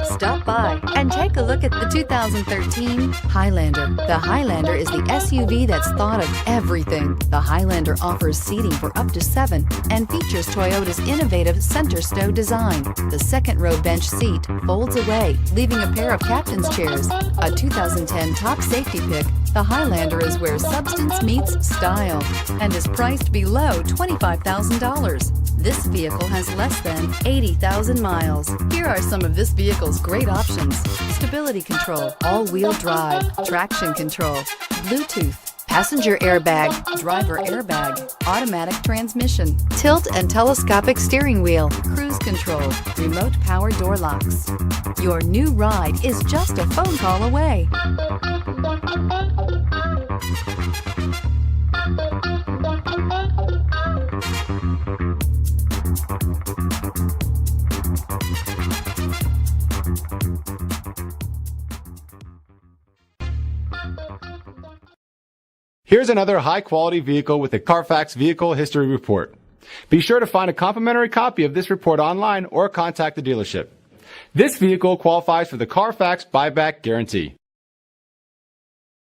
Stop by and take a look at the 2013 Highlander. The Highlander is the SUV that's thought of everything. The Highlander offers seating for up to 7 and features Toyota's innovative center stow design. The second row bench seat folds away, leaving a pair of captain's chairs. A 2010 top safety pick, the Highlander is where substance meets style and is priced below $25,000. This vehicle has less than 80,000 miles. Here are some of this vehicle's great options: stability control, all-wheel drive, traction control, Bluetooth, passenger airbag, driver airbag, automatic transmission, tilt and telescopic steering wheel, cruise control, remote power door locks. Your new ride is just a phone call away. Here's another high-quality vehicle with a Carfax Vehicle History Report. Be sure to find a complimentary copy of this report online or contact the dealership. This vehicle qualifies for the Carfax Buyback Guarantee.